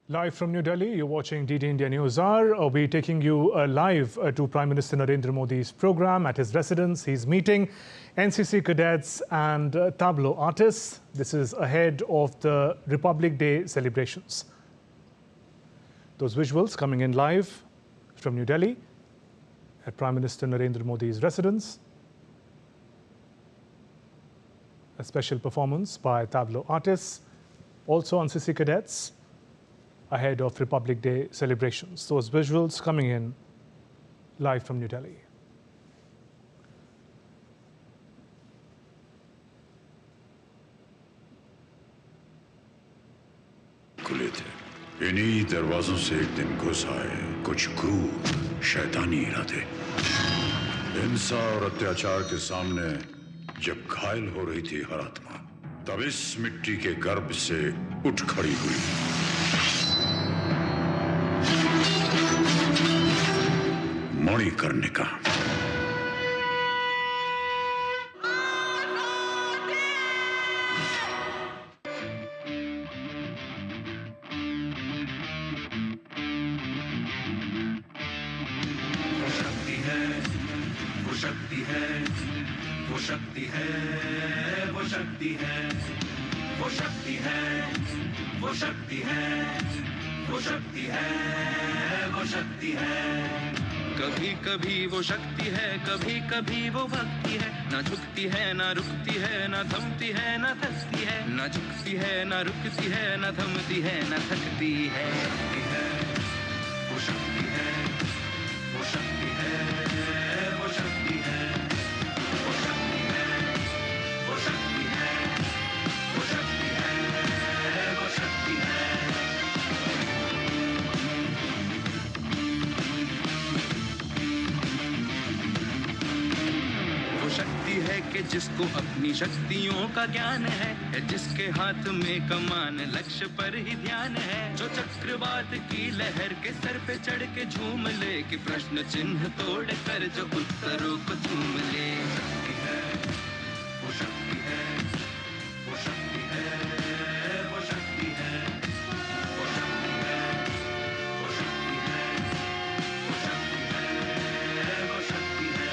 Live from New Delhi, you're watching DD India News Hour. We're taking you live to Prime Minister Narendra Modi's program at his residence. He's meeting NCC cadets and tableau artists. This is ahead of the Republic Day celebrations. Those visuals coming in live from New Delhi at Prime Minister Narendra Modi's residence. A special performance by tableau artists, also NCC cadets, ahead of Republic Day celebrations. Those visuals coming in live from New Delhi. खुले थे। इन्हीं दरवाजों से एक दिन घुस आए कुछ क्रूर शैतानी इरादे। हिंसा और अत्याचार के सामने जब घायल हो रही थी हर आत्मा, तब इस मिट्टी के गर्भ से उठ खड़ी हुई। मणिकर्णिका। वो शक्ति है, वो शक्ति है, वो शक्ति है, वो शक्ति है, वो शक्ति है, वो शक्ति है, वो शक्ति है। कभी कभी वो शक्ति है, कभी कभी वो भक्ति है। ना झुकती है, ना रुकती है, ना थमती है, ना थकती है। ना झुकती है, ना रुकती है, ना थमती है, ना थकती है। वो शक्ति है, वो शक्ति है, वो शक्ति है, वो शक्ति है, वो शक्ति है, वो शक्ति है, वो शक्ति है। वो शक्ति है कि जिसको अपनी शक्तियों का ज्ञान है, जिसके हाथ में कमान लक्ष्य पर ही ध्यान है। जो चक्रवात की लहर के सर पे चढ़ के झूम ले, कि प्रश्न चिन्ह तोड़ कर जो उत्तरों को चूम ले। शक्ति है, वो शक्ति है, वो शक्ति है, वो शक्ति है, वो शक्ति है, वो शक्ति है, वो शक्ति है, वो शक्ति है।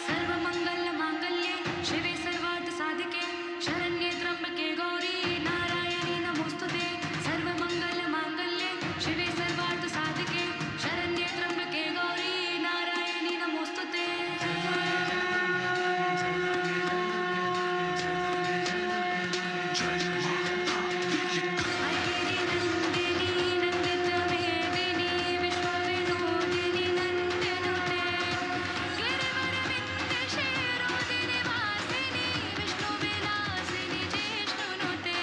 सर्वमंगल मांगल्ये शिवे सर्वार्थ साधिके शरण्ये त्र्यंबके गौरी नारायणी नमोस्तुते। सर्वमंगल मांगल्ये शिवे सर्वार्थ साधिके शरण्ये त्र्यंबके गौरी नारायणी नमोस्तुते। नंदिनी नंदित मेदिनी विश्वविनोदिनी नंदनुते। गिरिवर विंध्य शिरोदिनि वासिनी विष्णुविलासिनी जिष्णुनुते।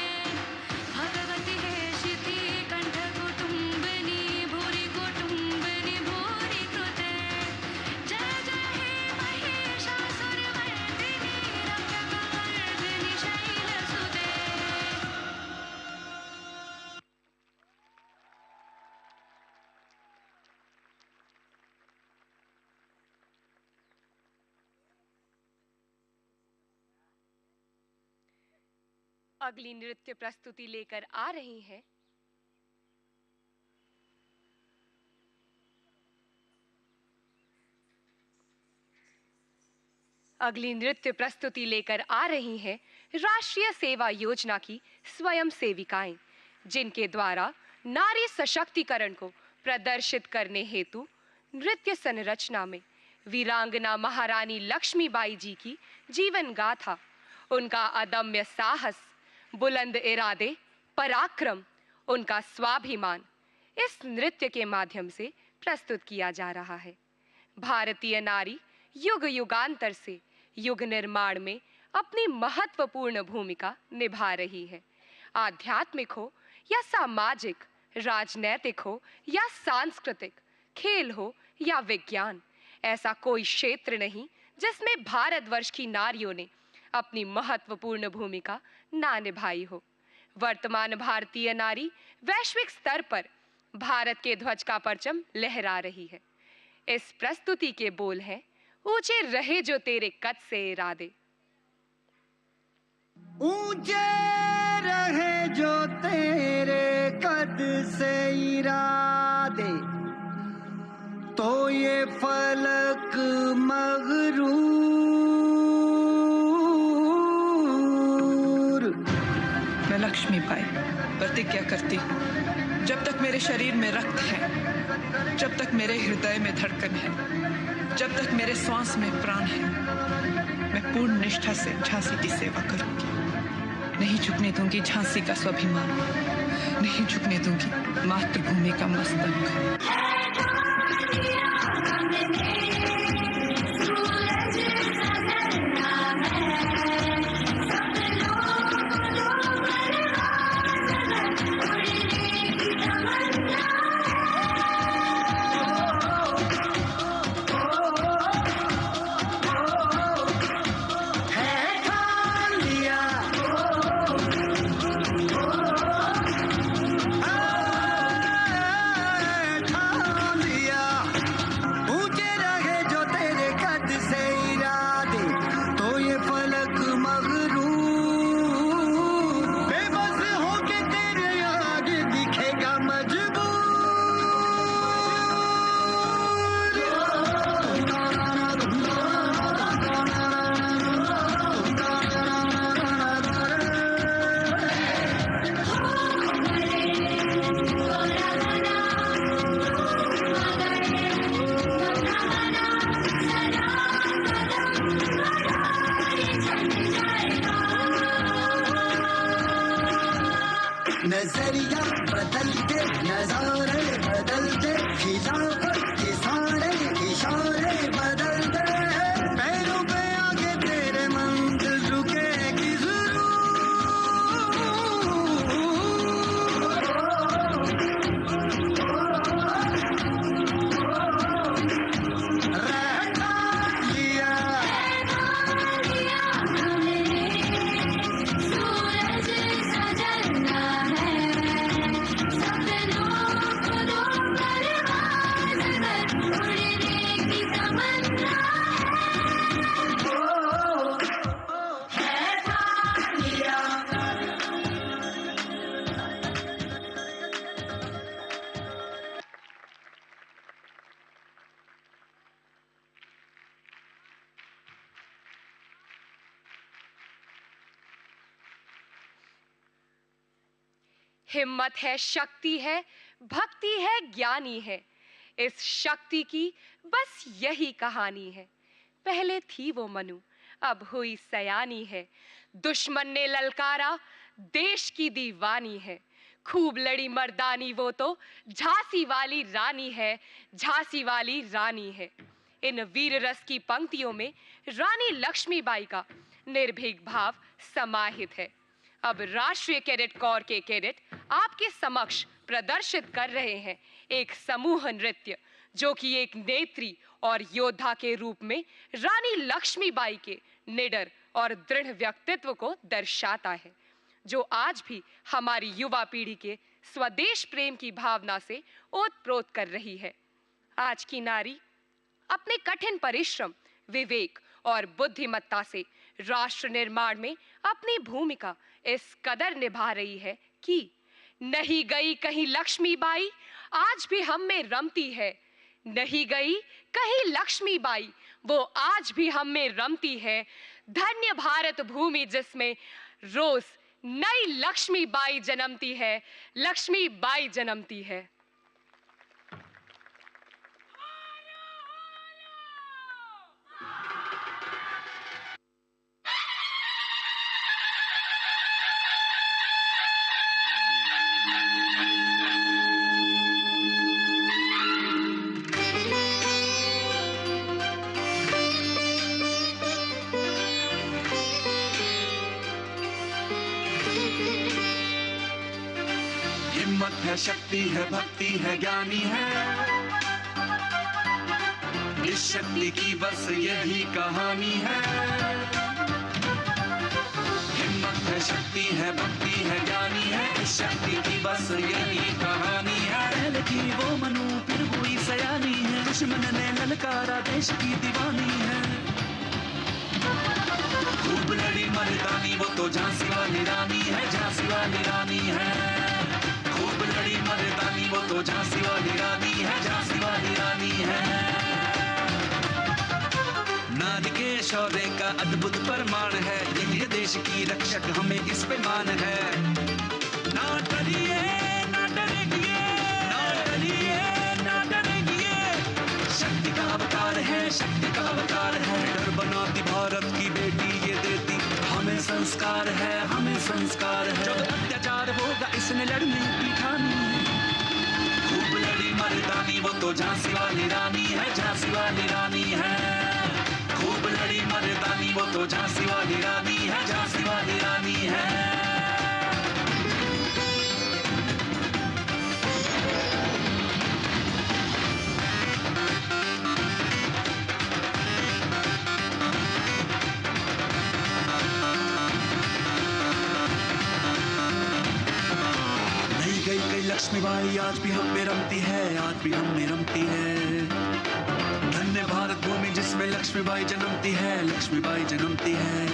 भगवति हेशिति कंठ कुटुंबिनी भूरि कुटुंबिनी भूरि कृते। जय जय हे महिषासुरमर्दिनी रम्यकपर्दिनी शैलसुते। अगली नृत्य प्रस्तुति लेकर आ रही हैं राष्ट्रीय सेवा योजना की स्वयं सेविकाएं, जिनके द्वारा नारी सशक्तिकरण को प्रदर्शित करने हेतु नृत्य संरचना में वीरांगना महारानी लक्ष्मीबाई जी की जीवन गाथा, उनका अदम्य साहस, बुलंद इरादे, पराक्रम, उनका स्वाभिमान इस नृत्य के माध्यम से प्रस्तुत किया जा रहा है। भारतीय नारी युग युगांतर से युग निर्माण में अपनी महत्वपूर्ण भूमिका निभा रही है। आध्यात्मिक हो या सामाजिक, राजनैतिक हो या सांस्कृतिक, खेल हो या विज्ञान, ऐसा कोई क्षेत्र नहीं जिसमें भारतवर्ष की नारियों ने अपनी महत्वपूर्ण भूमिका ना निभाई हो। वर्तमान भारतीय नारी वैश्विक स्तर पर भारत के ध्वज का परचम लहरा रही है। इस प्रस्तुति के बोल हैं ऊंचे रहे जो तेरे कद से इरादे। ऊंचे रहे जो तेरे कद से इरादे, तो ये फलक मगरूर। मैं लक्ष्मीबाई प्रतिज्ञा करती हूँ, जब तक मेरे शरीर में रक्त है, जब तक मेरे हृदय में धड़कन है, जब तक मेरे श्वास में प्राण है, मैं पूर्ण निष्ठा से झांसी की सेवा करूंगी। नहीं झुकने दूंगी झांसी का स्वाभिमान, नहीं झुकने दूंगी मातृभूमि का मस्तक। नजरिया बदलते, नजारे बदलते, खिलाफत के सारे इशारे बदलते, पैरों पे आगे तेरे मंजिल रुकेगी हिम्मत है, शक्ति है, भक्ति है, ज्ञानी है। इस शक्ति की बस यही कहानी है। पहले थी वो मनु, अब हुई सयानी है। दुश्मन ने ललकारा, देश की दीवानी है। खूब लड़ी मर्दानी वो तो झांसी वाली रानी है, झांसी वाली रानी है। इन वीर रस की पंक्तियों में रानी लक्ष्मीबाई का निर्भीक भाव समाहित है। अब राष्ट्रीय कैडेट कोर के कैडेट आपके समक्ष प्रदर्शित कर रहे हैं एक समूह नृत्य, जो कि एक नेत्री और योद्धा के रूप में रानी लक्ष्मीबाई के निडर और दृढ़ व्यक्तित्व को दर्शाता है, जो आज भी हमारी युवा पीढ़ी के स्वदेश प्रेम की भावना से ओतप्रोत कर रही है। आज की नारी अपने कठिन परिश्रम, विवेक और बुद्धिमत्ता से राष्ट्र निर्माण में अपनी भूमिका इस कदर निभा रही है कि नहीं गई कहीं लक्ष्मीबाई, आज भी हम में रमती है। नहीं गई कहीं लक्ष्मीबाई, वो आज भी हम में रमती है। धन्य भारत भूमि जिसमें रोज नई लक्ष्मीबाई जन्मती है, लक्ष्मीबाई जन्मती है। हिम्मत है, शक्ति है, भक्ति है, ज्ञानी है। इस शक्ति की बस यही कहानी है। हिम्मत है, शक्ति है, भक्ति है, ज्ञानी है। इस शक्ति की बस यही कहानी है। पहले थी वो मनु, फिर हुई सयानी है। दुश्मन ने ललकारा देश की दीवानी है। खूब लड़ी मर्दानी वो तो झांसी वाली रानी है, झांसी वाली रानी है। खूब लड़ी मर्दानी वो तो झांसी वाली रानी है, झांसी वाली रानी है। नारी के शौर्य का अद्भुत प्रमाण है, यही देश की रक्षक हमें इस पे मान है। ना डरिए ना डरेंगे, ना डरिए ना डरेंगे। शक्ति का अवतार है, शक्ति का अवतार है। डर बनाती भारत की बेटी ये देती हमें संस्कार है, हमें संस्कार है। जब अत्याचार होगा इसने लड़ने की ठानी है। खूब लड़ी मर्दानी वो तो झांसी वाली रानी है, झांसी वाली रानी है। खूब लड़ी मर्दानी वो तो झांसी वाली रानी है, झांसी वाली रानी है। नहीं गई कई लक्ष्मीबाई आज भी हम में रमती है, आज भी हम में रमती है। धन्य भारत भूमि जिसमें लक्ष्मीबाई जन्मती है, लक्ष्मीबाई जन्मती है।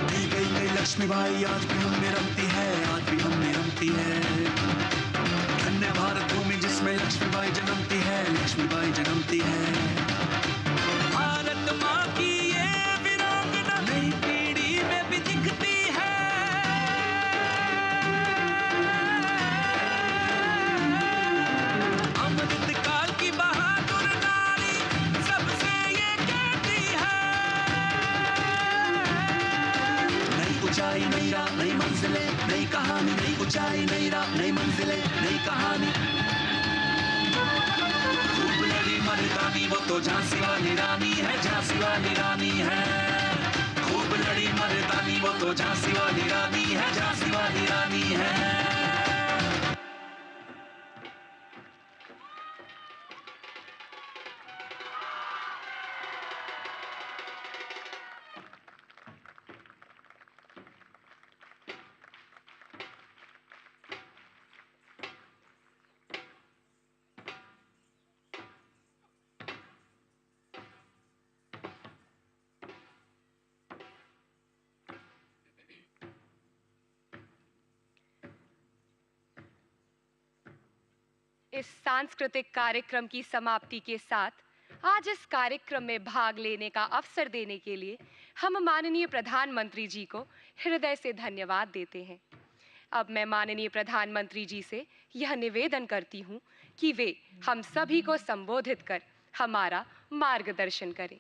नहीं गई कई लक्ष्मीबाई आज भी हम में रमती है, आज भी हम में रमती है। धन्य भारत भूमि जिसमें लक्ष्मीबाई जन्मती है, लक्ष्मीबाई जन्मती है। भारत माँ की ये वीरांगना नई पीढ़ी में भी दिखती है। अमृत काल की बहादुर नारी सबसे ये कहती है। नई ऊंचाई नई राह नई मंजिलें, नई कहानी नई ऊंचाई नई राह नई मंजिलें, नई कहानी। खूब लड़ी मर्दानी वो तो झांसी वाली रानी है, झांसी वाली रानी है। खूब लड़ी मर्दानी वो तो झांसी वाली रानी है, झांसी वाली रानी है। इस सांस्कृतिक कार्यक्रम की समाप्ति के साथ आज इस कार्यक्रम में भाग लेने का अवसर देने के लिए हम माननीय प्रधानमंत्री जी को हृदय से धन्यवाद देते हैं। अब मैं माननीय प्रधानमंत्री जी से यह निवेदन करती हूँ कि वे हम सभी को संबोधित कर हमारा मार्गदर्शन करें।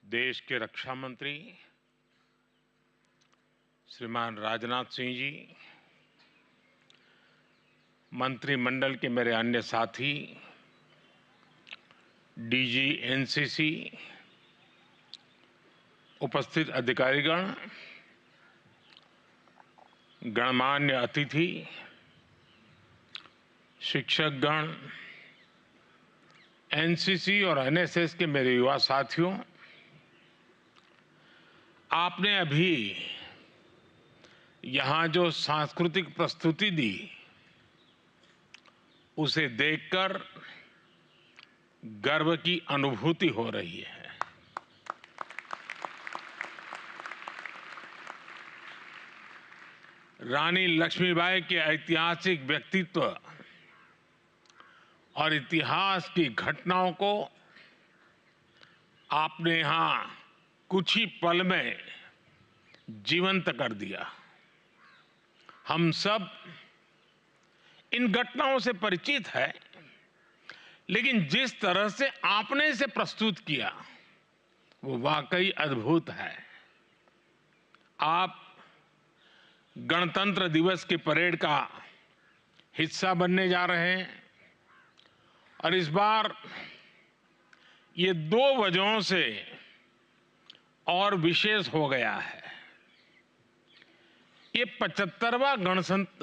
देश के रक्षा मंत्री श्रीमान राजनाथ सिंह जी, मंत्रिमंडल के मेरे अन्य साथी, डीजी एनसीसी, उपस्थित अधिकारीगण, गणमान्य अतिथि, शिक्षकगण, एनसीसी और एनएसएस के मेरे युवा साथियों, आपने अभी यहाँ जो सांस्कृतिक प्रस्तुति दी उसे देखकर गर्व की अनुभूति हो रही है। रानी लक्ष्मीबाई के ऐतिहासिक व्यक्तित्व और इतिहास की घटनाओं को आपने यहाँ कुछ ही पल में जीवंत कर दिया। हम सब इन घटनाओं से परिचित हैं, लेकिन जिस तरह से आपने इसे प्रस्तुत किया वो वाकई अद्भुत है। आप गणतंत्र दिवस की परेड का हिस्सा बनने जा रहे हैं और इस बार ये 2 वजहों से और विशेष हो गया है। ये 75वां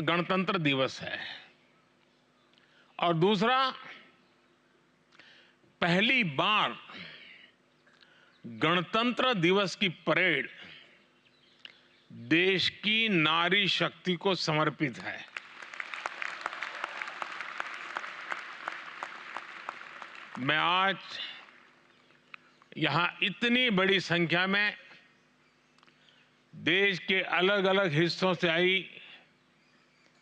गणतंत्र दिवस है और दूसरा, पहली बार गणतंत्र दिवस की परेड देश की नारी शक्ति को समर्पित है। मैं आज यहां इतनी बड़ी संख्या में देश के अलग अलग हिस्सों से आई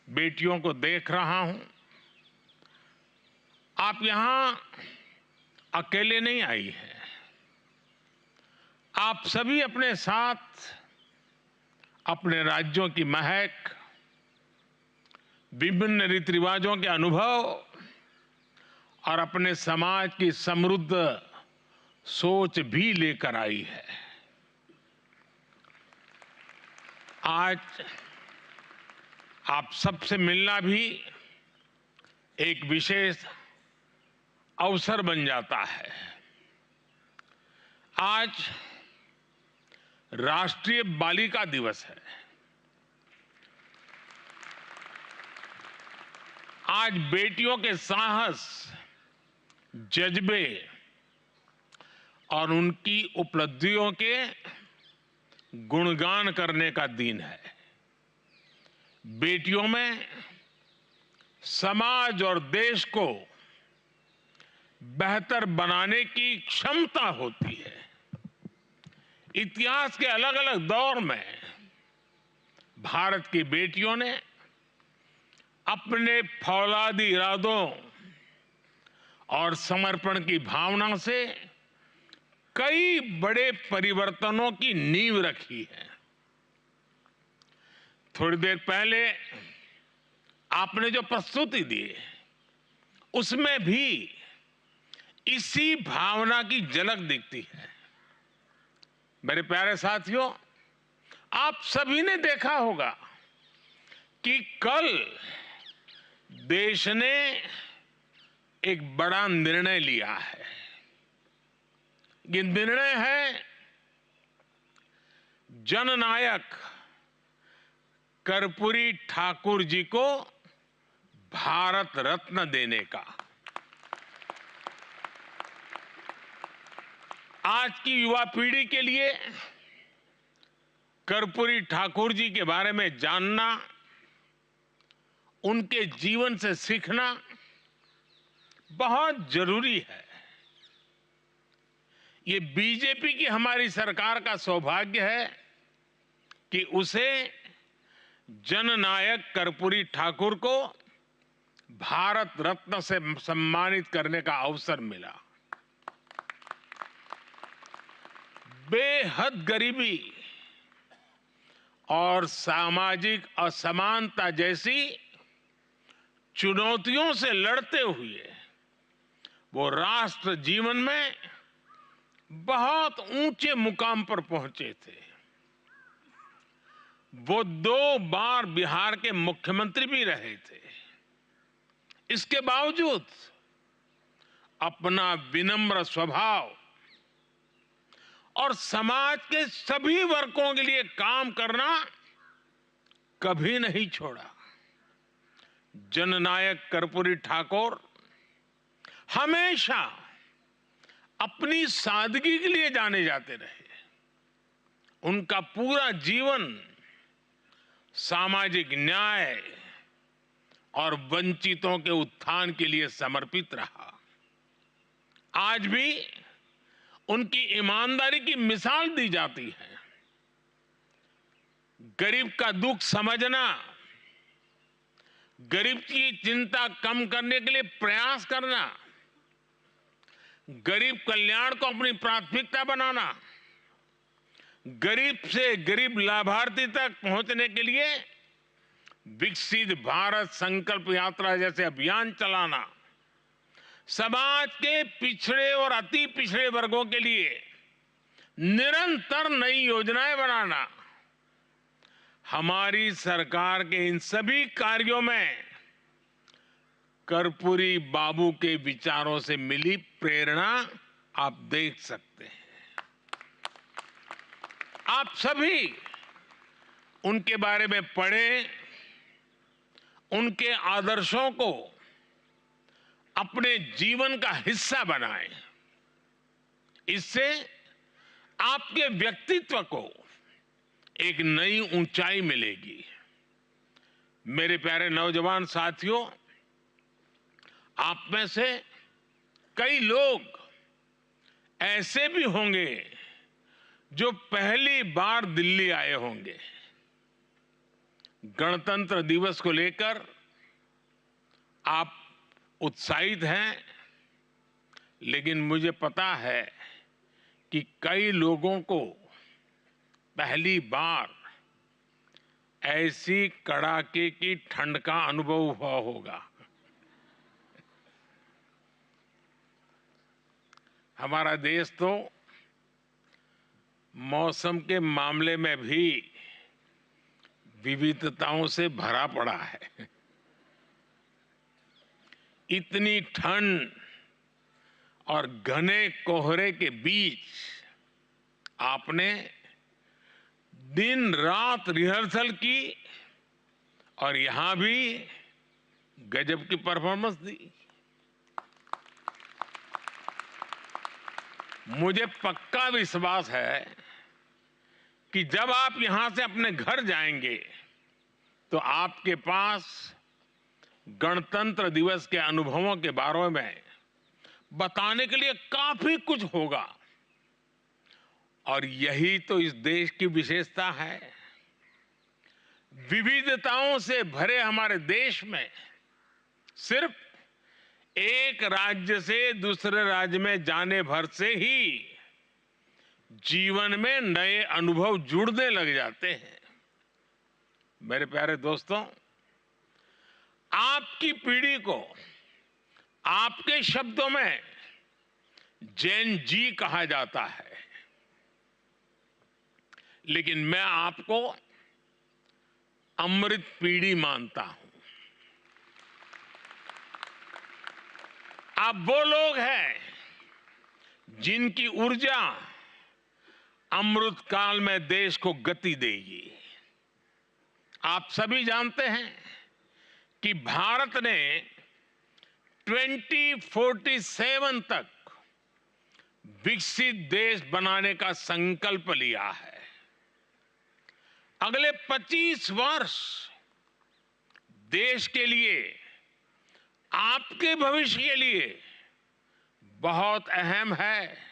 बेटियों को देख रहा हूं। आप यहां अकेले नहीं आई हैं। आप सभी अपने साथ अपने राज्यों की महक, विभिन्न रीति रिवाजों के अनुभव और अपने समाज की समृद्ध सोच भी लेकर आई है। आज आप सबसे मिलना भी एक विशेष अवसर बन जाता है। आज राष्ट्रीय बालिका दिवस है। आज बेटियों के साहस, जज्बे और उनकी उपलब्धियों के गुणगान करने का दिन है। बेटियों में समाज और देश को बेहतर बनाने की क्षमता होती है। इतिहास के अलग अलग दौर में भारत की बेटियों ने अपने फौलादी इरादों और समर्पण की भावना से कई बड़े परिवर्तनों की नींव रखी है। थोड़ी देर पहले आपने जो प्रस्तुति दी उसमें भी इसी भावना की झलक दिखती है। मेरे प्यारे साथियों, आप सभी ने देखा होगा कि कल देश ने एक बड़ा निर्णय लिया है। ये निर्णय है जननायक कर्पूरी ठाकुर जी को भारत रत्न देने का। आज की युवा पीढ़ी के लिए कर्पूरी ठाकुर जी के बारे में जानना, उनके जीवन से सीखना बहुत जरूरी है। ये बीजेपी की हमारी सरकार का सौभाग्य है कि उसे जननायक कर्पूरी ठाकुर को भारत रत्न से सम्मानित करने का अवसर मिला। बेहद गरीबी और सामाजिक असमानता जैसी चुनौतियों से लड़ते हुए वो राष्ट्र जीवन में बहुत ऊंचे मुकाम पर पहुंचे थे। वो 2 बार बिहार के मुख्यमंत्री भी रहे थे। इसके बावजूद अपना विनम्र स्वभाव और समाज के सभी वर्गों के लिए काम करना कभी नहीं छोड़ा। जननायक कर्पूरी ठाकुर हमेशा अपनी सादगी के लिए जाने जाते रहे। उनका पूरा जीवन सामाजिक न्याय और वंचितों के उत्थान के लिए समर्पित रहा। आज भी उनकी ईमानदारी की मिसाल दी जाती है। गरीब का दुख समझना, गरीब की चिंता कम करने के लिए प्रयास करना, गरीब कल्याण को अपनी प्राथमिकता बनाना, गरीब से गरीब लाभार्थी तक पहुंचने के लिए विकसित भारत संकल्प यात्रा जैसे अभियान चलाना, समाज के पिछड़े और अति पिछड़े वर्गों के लिए निरंतर नई योजनाएं बनाना, हमारी सरकार के इन सभी कार्यों में कर्पूरी बाबू के विचारों से मिली प्रेरणा आप देख सकते हैं। आप सभी उनके बारे में पढ़ें, उनके आदर्शों को अपने जीवन का हिस्सा बनाएं। इससे आपके व्यक्तित्व को एक नई ऊंचाई मिलेगी। मेरे प्यारे नौजवान साथियों, आप में से कई लोग ऐसे भी होंगे जो पहली बार दिल्ली आए होंगे। गणतंत्र दिवस को लेकर आप उत्साहित हैं, लेकिन मुझे पता है कि कई लोगों को पहली बार ऐसी कड़ाके की ठंड का अनुभव हुआ होगा। हमारा देश तो मौसम के मामले में भी विविधताओं से भरा पड़ा है। इतनी ठंड और घने कोहरे के बीच आपने दिन रात रिहर्सल की और यहां भी गजब की परफॉर्मेंस दी। मुझे पक्का विश्वास है कि जब आप यहां से अपने घर जाएंगे तो आपके पास गणतंत्र दिवस के अनुभवों के बारे में बताने के लिए काफी कुछ होगा। और यही तो इस देश की विशेषता है। विविधताओं से भरे हमारे देश में सिर्फ एक राज्य से दूसरे राज्य में जाने भर से ही जीवन में नए अनुभव जुड़ने लग जाते हैं। मेरे प्यारे दोस्तों, आपकी पीढ़ी को आपके शब्दों में जेन जी कहा जाता है, लेकिन मैं आपको अमृत पीढ़ी मानता हूं। आप वो लोग हैं जिनकी ऊर्जा अमृत काल में देश को गति देगी। आप सभी जानते हैं कि भारत ने 2047 तक विकसित देश बनाने का संकल्प लिया है। अगले 25 वर्ष देश के लिए, आपके भविष्य के लिए बहुत अहम है।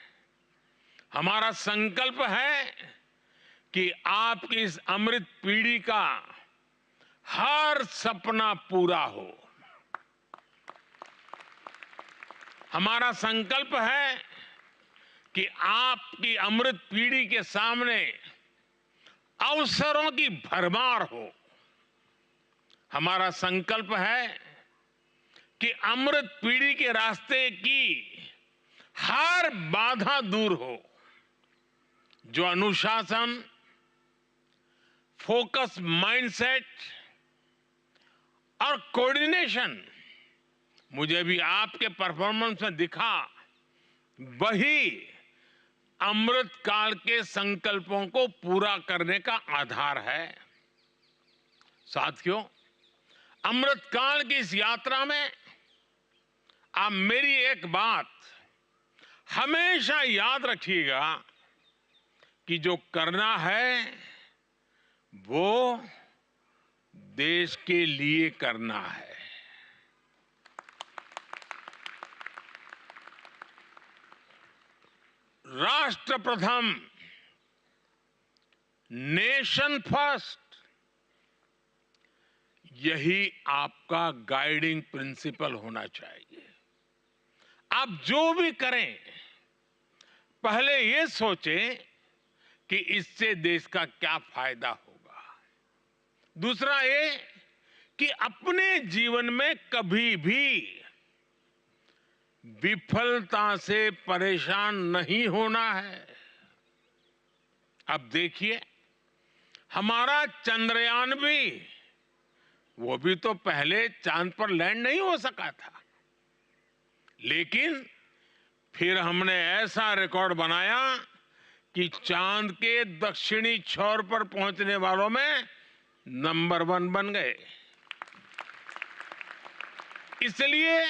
हमारा संकल्प है कि आपकी इस अमृत पीढ़ी का हर सपना पूरा हो। हमारा संकल्प है कि आपकी अमृत पीढ़ी के सामने अवसरों की भरमार हो। हमारा संकल्प है कि अमृत पीढ़ी के रास्ते की हर बाधा दूर हो। जो अनुशासन, फोकस माइंडसेट और कोऑर्डिनेशन मुझे भी आपके परफॉर्मेंस में दिखा, वही अमृत काल के संकल्पों को पूरा करने का आधार है। साथियों, अमृत काल की इस यात्रा में आप मेरी एक बात हमेशा याद रखिएगा कि जो करना है वो देश के लिए करना है। राष्ट्र प्रथम, नेशन फर्स्ट, यही आपका गाइडिंग प्रिंसिपल होना चाहिए। आप जो भी करें, पहले ये सोचें कि इससे देश का क्या फायदा होगा। दूसरा ये कि अपने जीवन में कभी भी विफलता से परेशान नहीं होना है। अब देखिए, हमारा चंद्रयान भी, वो भी तो पहले चांद पर लैंड नहीं हो सका था, लेकिन फिर हमने ऐसा रिकॉर्ड बनाया कि चांद के दक्षिणी छोर पर पहुंचने वालों में नंबर 1 बन गए। इसलिए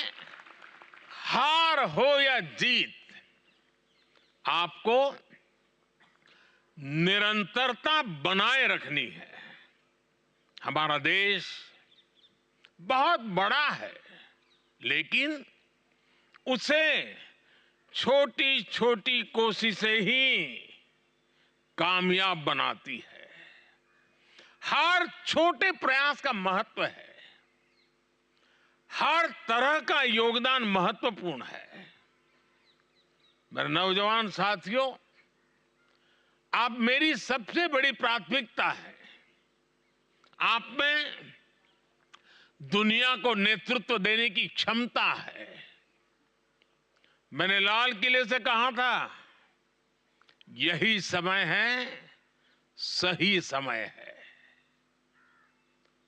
हार हो या जीत, आपको निरंतरता बनाए रखनी है। हमारा देश बहुत बड़ा है, लेकिन उसे छोटी छोटी कोशिशें ही कामयाब बनाती है। हर छोटे प्रयास का महत्व है, हर तरह का योगदान महत्वपूर्ण है। मेरे नौजवान साथियों, आप मेरी सबसे बड़ी प्राथमिकता है। आप में दुनिया को नेतृत्व देने की क्षमता है। मैंने लाल किले से कहा था, यही समय है, सही समय है।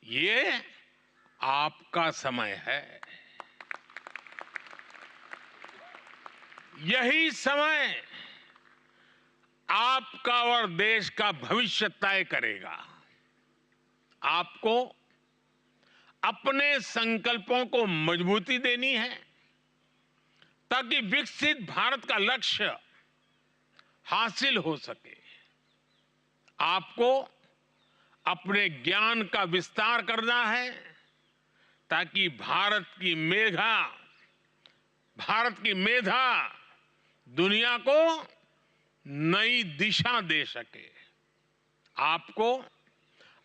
ये आपका समय है। यही समय आपका और देश का भविष्य तय करेगा। आपको अपने संकल्पों को मजबूती देनी है, ताकि विकसित भारत का लक्ष्य हासिल हो सके। आपको अपने ज्ञान का विस्तार करना है, ताकि भारत की मेधा दुनिया को नई दिशा दे सके। आपको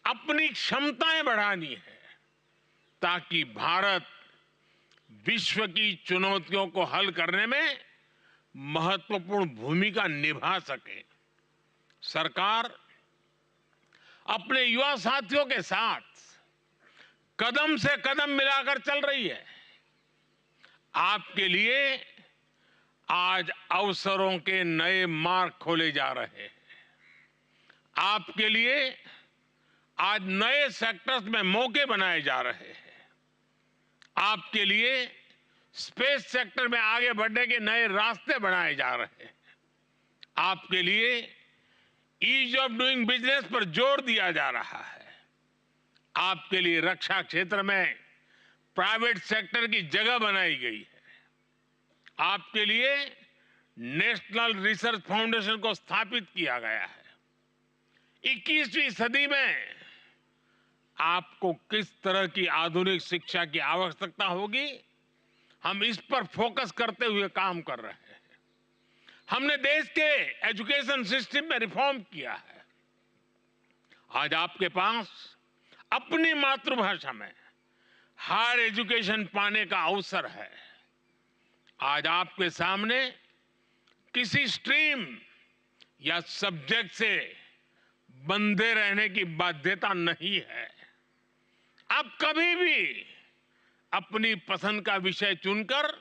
अपनी क्षमताएं बढ़ानी है, ताकि भारत विश्व की चुनौतियों को हल करने में महत्वपूर्ण भूमिका निभा सके। सरकार अपने युवा साथियों के साथ कदम से कदम मिलाकर चल रही है। आपके लिए आज अवसरों के नए मार्ग खोले जा रहे हैं। आपके लिए आज नए सेक्टर्स में मौके बनाए जा रहे हैं। आपके लिए स्पेस सेक्टर में आगे बढ़ने के नए रास्ते बनाए जा रहे हैं। आपके लिए ईज ऑफ डूइंग बिजनेस पर जोर दिया जा रहा है। आपके लिए रक्षा क्षेत्र में प्राइवेट सेक्टर की जगह बनाई गई है। आपके लिए नेशनल रिसर्च फाउंडेशन को स्थापित किया गया है। 21वीं सदी में आपको किस तरह की आधुनिक शिक्षा की आवश्यकता होगी, हम इस पर फोकस करते हुए काम कर रहे हैं। हमने देश के एजुकेशन सिस्टम में रिफॉर्म किया है। आज आपके पास अपनी मातृभाषा में हायर एजुकेशन पाने का अवसर है। आज आपके सामने किसी स्ट्रीम या सब्जेक्ट से बंधे रहने की बाध्यता नहीं है। आप कभी भी अपनी पसंद का विषय चुनकर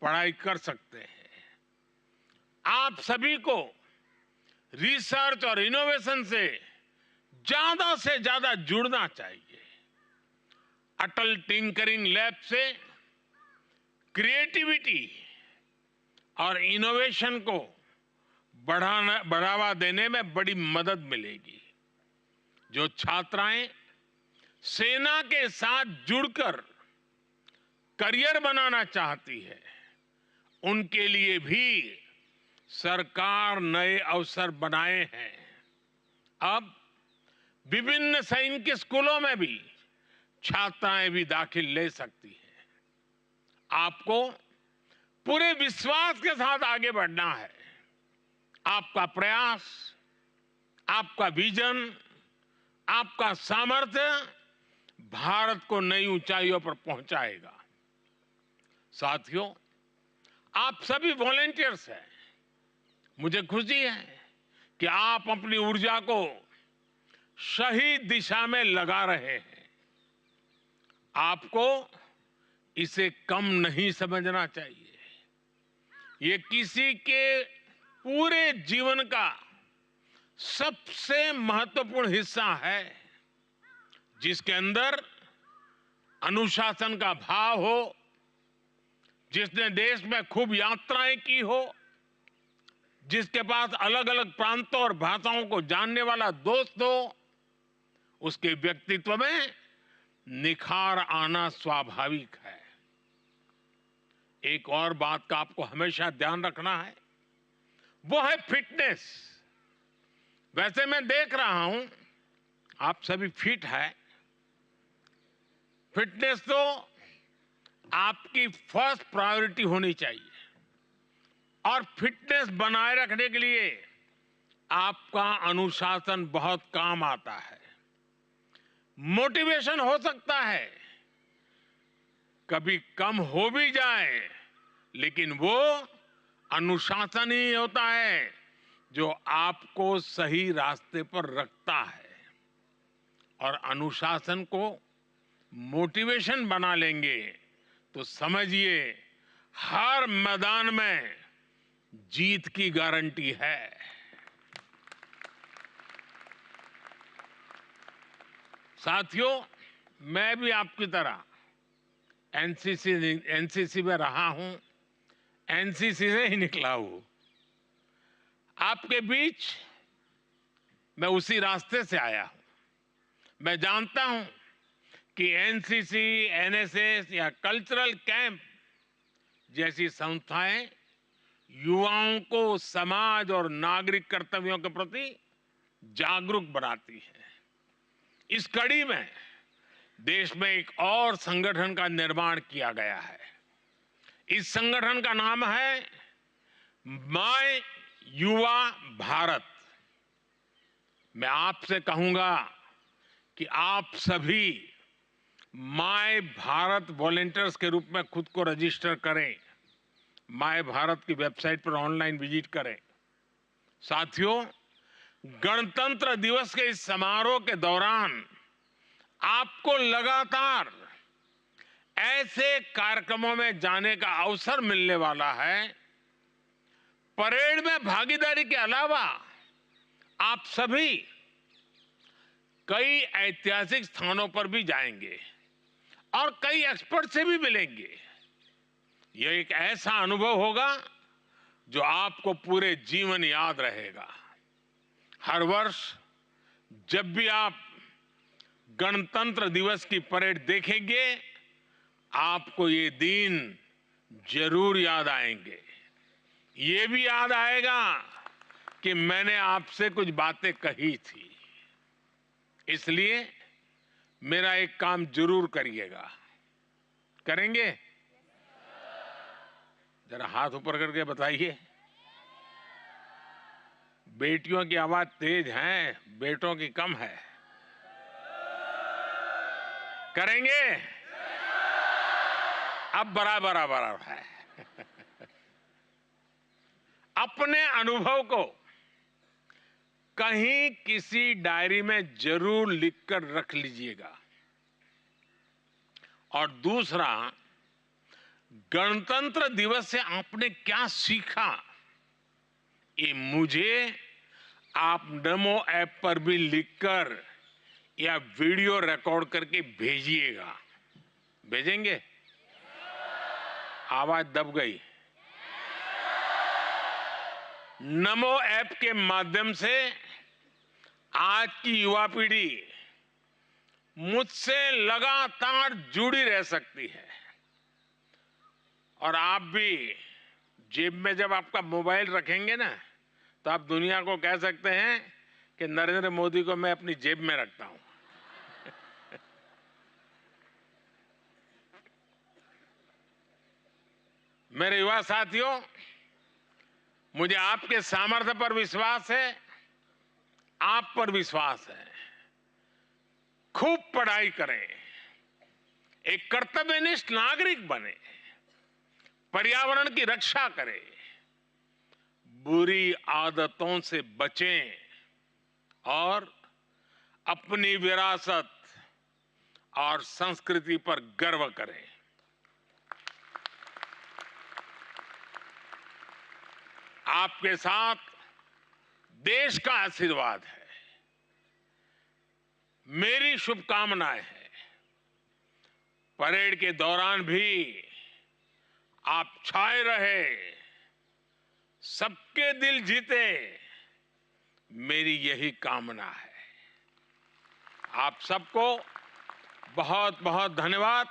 पढ़ाई कर सकते हैं। आप सभी को रिसर्च और इनोवेशन से ज्यादा जुड़ना चाहिए। अटल टिंकरिंग लैब से क्रिएटिविटी और इनोवेशन को बढ़ावा देने में बड़ी मदद मिलेगी। जो छात्राएं सेना के साथ जुड़कर करियर बनाना चाहती है, उनके लिए भी सरकार नए अवसर बनाए हैं। अब विभिन्न सैनिक स्कूलों में भी छात्राएं भी दाखिल ले सकती हैं। आपको पूरे विश्वास के साथ आगे बढ़ना है। आपका प्रयास, आपका विजन, आपका सामर्थ्य भारत को नई ऊंचाइयों पर पहुंचाएगा। साथियों, आप सभी वॉलंटियर्स हैं। मुझे खुशी है कि आप अपनी ऊर्जा को सही दिशा में लगा रहे हैं। आपको इसे कम नहीं समझना चाहिए। ये किसी के पूरे जीवन का सबसे महत्वपूर्ण हिस्सा है, जिसके अंदर अनुशासन का भाव हो, जिसने देश में खूब यात्राएं की हो, जिसके पास अलग अलग प्रांतों और भाषाओं को जानने वाला दोस्त हो। उसके व्यक्तित्व में निखार आना स्वाभाविक है। एक और बात का आपको हमेशा ध्यान रखना है, वो है फिटनेस। वैसे मैं देख रहा हूं आप सभी फिट हैं। फिटनेस तो आपकी फर्स्ट प्रायोरिटी होनी चाहिए और फिटनेस बनाए रखने के लिए आपका अनुशासन बहुत काम आता है। मोटिवेशन हो सकता है कभी कम हो भी जाए, लेकिन वो अनुशासन ही होता है जो आपको सही रास्ते पर रखता है। और अनुशासन को मोटिवेशन बना लेंगे तो समझिए हर मैदान में जीत की गारंटी है। साथियों, मैं भी आपकी तरह एनसीसी में रहा हूं, एनसीसी से ही निकला हूं। आपके बीच मैं उसी रास्ते से आया हूं। मैं जानता हूं कि एनसीसी, एनएसएस या कल्चरल कैंप जैसी संस्थाएं युवाओं को समाज और नागरिक कर्तव्यों के प्रति जागरूक बनाती हैं। इस कड़ी में देश में एक और संगठन का निर्माण किया गया है। इस संगठन का नाम है माय युवा भारत। मैं आपसे कहूंगा कि आप सभी माय भारत वॉलंटियर्स के रूप में खुद को रजिस्टर करें। माय भारत की वेबसाइट पर ऑनलाइन विजिट करें। साथियों, गणतंत्र दिवस के इस समारोह के दौरान आपको लगातार ऐसे कार्यक्रमों में जाने का अवसर मिलने वाला है। परेड में भागीदारी के अलावा आप सभी कई ऐतिहासिक स्थानों पर भी जाएंगे और कई एक्सपर्ट से भी मिलेंगे। यह एक ऐसा अनुभव होगा जो आपको पूरे जीवन याद रहेगा। हर वर्ष जब भी आप गणतंत्र दिवस की परेड देखेंगे, आपको ये दिन जरूर याद आएंगे। ये भी याद आएगा कि मैंने आपसे कुछ बातें कही थी। इसलिए मेरा एक काम जरूर करिएगा। करेंगे? जरा हाथ ऊपर करके बताइए। बेटियों की आवाज तेज है, बेटों की कम है। करेंगे? अब बराबर है। अपने अनुभव को कहीं किसी डायरी में जरूर लिखकर रख लीजिएगा। और दूसरा, गणतंत्र दिवस से आपने क्या सीखा, ये मुझे आप नमो ऐप पर भी लिखकर या वीडियो रिकॉर्ड करके भेजिएगा। भेजेंगे? आवाज दब गई। नमो ऐप के माध्यम से आज की युवा पीढ़ी मुझसे लगातार जुड़ी रह सकती है। और आप भी जेब में जब आपका मोबाइल रखेंगे ना, तो आप दुनिया को कह सकते हैं कि नरेंद्र मोदी को मैं अपनी जेब में रखता हूं। मेरे युवा साथियों, मुझे आपके सामर्थ्य पर विश्वास है, आप पर विश्वास है। खूब पढ़ाई करें, एक कर्तव्यनिष्ठ नागरिक बने, पर्यावरण की रक्षा करें, बुरी आदतों से बचें और अपनी विरासत और संस्कृति पर गर्व करें। आपके साथ देश का आशीर्वाद है। मेरी शुभकामनाएं हैं। परेड के दौरान भी आप छाए रहे, सबके दिल जीते, मेरी यही कामना है। आप सबको बहुत बहुत धन्यवाद।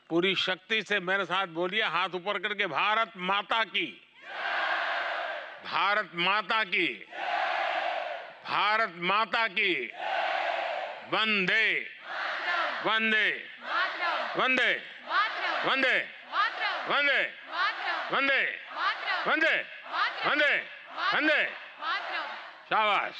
पूरी शक्ति से मेरे साथ बोलिए, हाथ ऊपर करके, भारत माता की, भारत माता की, भारत माता की वंदे वंदे वंदे वंदे वंदे वंदे वंदे वंदे वंदे शाबाश।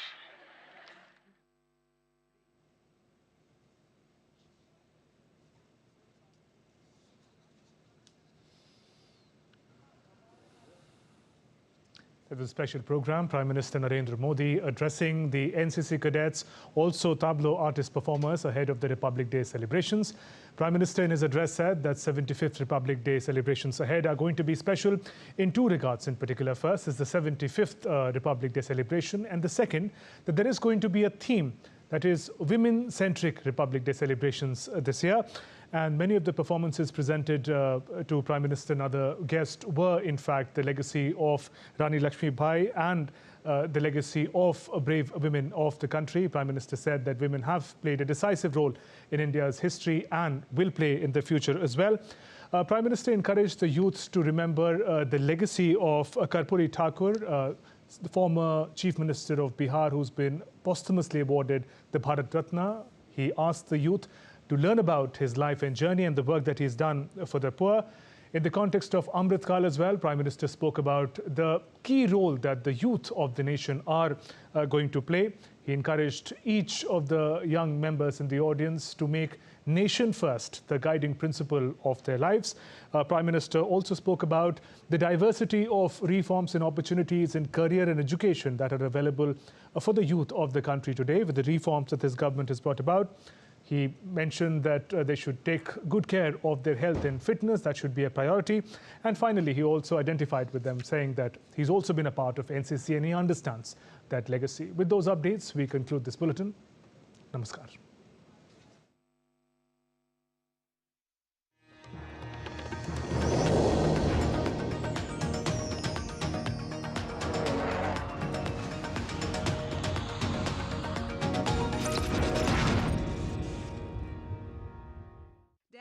It was a special program. Prime Minister Narendra Modi addressing the NCC cadets, also tableau artist performers ahead of the Republic Day celebrations. Prime Minister in his address said that 75th Republic Day celebrations ahead are going to be special in two regards in particular. First is the 75th Republic Day celebration, and the second, that there is going to be a theme that is women-centric Republic Day celebrations this year. And many of the performances presented to Prime Minister and other guests were, in fact, the legacy of Rani Lakshmi Bai and the legacy of brave women of the country. Prime Minister said that women have played a decisive role in India's history and will play in the future as well. Prime Minister encouraged the youth to remember the legacy of Karpuri Thakur, the former Chief Minister of Bihar, who's been posthumously awarded the Bharat Ratna. He asked the youth to learn about his life and journey and the work that he's done for the poor. In the context of Amrit Kal as well, Prime Minister spoke about the key role that the youth of the nation are going to play. He encouraged each of the young members in the audience to make nation first the guiding principle of their lives. Prime Minister also spoke about the diversity of reforms and opportunities in career and education that are available for the youth of the country today with the reforms that his government has brought about. He mentioned that they should take good care of their health and fitness. That should be a priority. And finally, he also identified with them, saying that he's also been a part of NCC and he understands that legacy. With those updates, we conclude this bulletin. Namaskar.